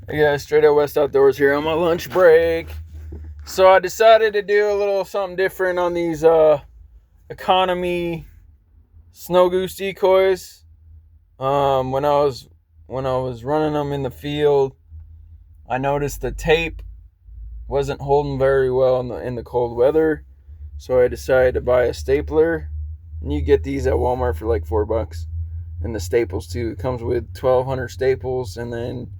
Hey guys, Straight Out West Outdoors here on my lunch break. So I decided to do a little something different on these economy Snowgoose decoys. When I was running them in the field, I noticed the tape wasn't holding very well in the cold weather. So I decided to buy a stapler. And you get these at Walmart for like $4. And the staples too. It comes with 1,200 staples, and then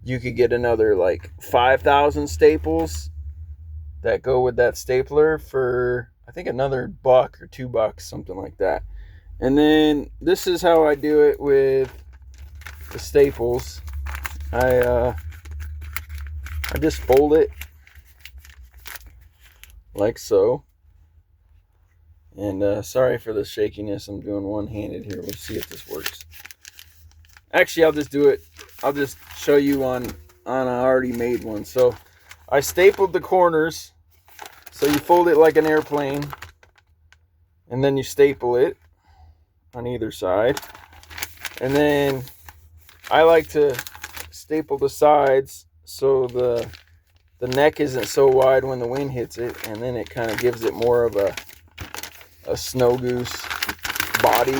you could get another like 5,000 staples that go with that stapler for I think another $1 or $2, something like that. And then this is how I do it with the staples. I just fold it like so. And sorry for the shakiness. I'm doing one-handed here. We'll see if this works. Actually, I'll just do it. I'll just show you on an already made one. So I stapled the corners. So you fold it like an airplane. And then you staple it on either side. And then I like to staple the sides so the neck isn't so wide when the wind hits it. And then it kind of gives it more of a Snowgoose body.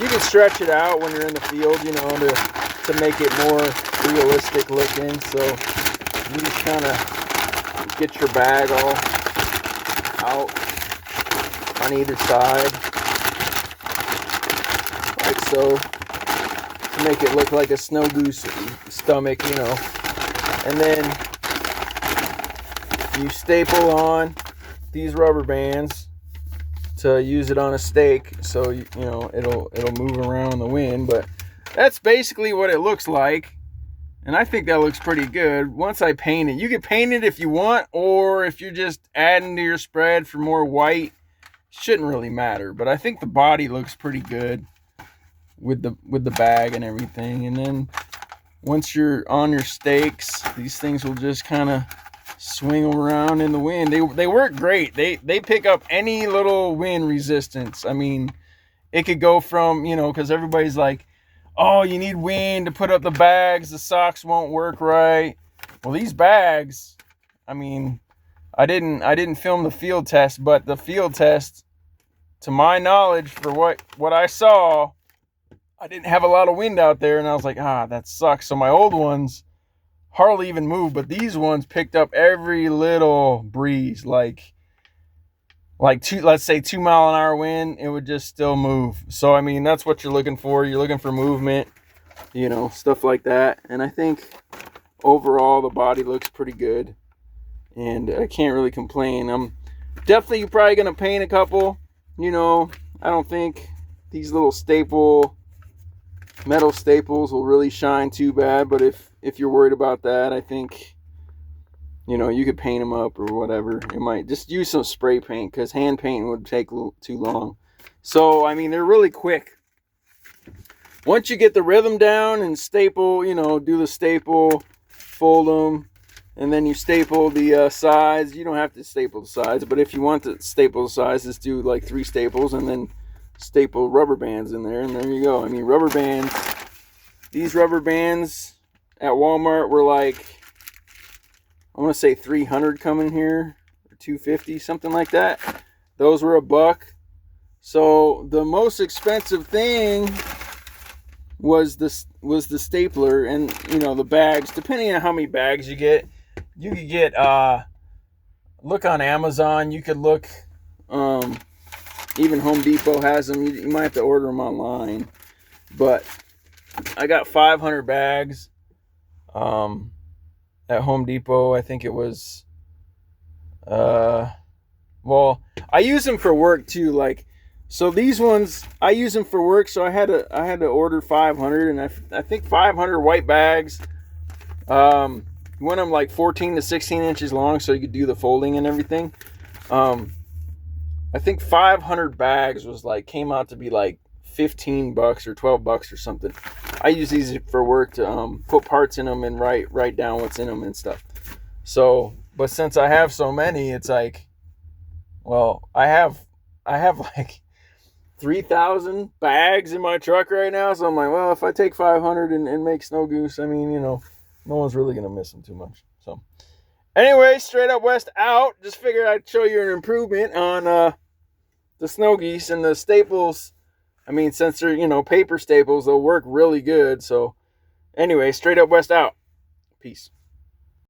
You can stretch it out when you're in the field, to make it more realistic looking. So you just kind of get your bag all out on either side, like so, to make it look like a Snowgoose stomach, And then you staple on these rubber bands to use it on a stake, so it'll move around in the wind. But that's basically what it looks like, and I think that looks pretty good. Once I paint it, you can paint it if you want, or if you're just adding to your spread for more white, shouldn't really matter. But I think the body looks pretty good with the bag and everything. And then once you're on your stakes, these things will just kind of swing around in the wind. They work great. They pick up any little wind resistance. I mean, it could go from, because everybody's like, oh, you need wind to put up the bags, the socks won't work right. Well, these bags, I mean, I didn't film the field test, but the field test, to my knowledge, for what I saw, I didn't have a lot of wind out there, and I was like, that sucks. So my old ones hardly even moved, but these ones picked up every little breeze, like let's say 2 mile an hour wind, it would just still move. So I mean, that's what you're looking for. You're looking for movement, stuff like that. And I think overall the body looks pretty good, and I can't really complain. I'm definitely probably gonna paint a couple. I don't think these little metal staples will really shine too bad, but if you're worried about that, I think you could paint them up or whatever. You might just use some spray paint, because hand painting would take too long. So I mean, they're really quick. Once you get the rhythm down and staple, do the staple, fold them, and then you staple the sides. You don't have to staple the sides, but if you want to staple the sides, just do like 3 staples and then staple rubber bands in there, and there you go. I mean, rubber bands. These rubber bands at Walmart were like, I want to say 300 coming here, or 250, something like that. Those were $1. So the most expensive thing was the stapler and the bags. Depending on how many bags you get, you could get look on Amazon. You could look. Even Home Depot has them. You might have to order them online. But I got 500 bags at Home Depot. I think it was, I use them for work too. Like, so these ones, I use them for work. So I had to order 500, and I think 500 white bags. You want them like 14 to 16 inches long, so you could do the folding and everything. I think 500 bags came out to be like $15 or $12 or something. I use these for work to put parts in them and write down what's in them and stuff. So, but since I have so many, it's like, well, I have like 3,000 bags in my truck right now. So I'm like, well, if I take 500 and make Snowgoose, I mean, no one's really gonna miss them too much. So anyway, straight up west out. Just figured I'd show you an improvement on the snow geese and the staples. I mean, since they're, you know, paper staples, they'll work really good. So anyway, straight up west out. Peace.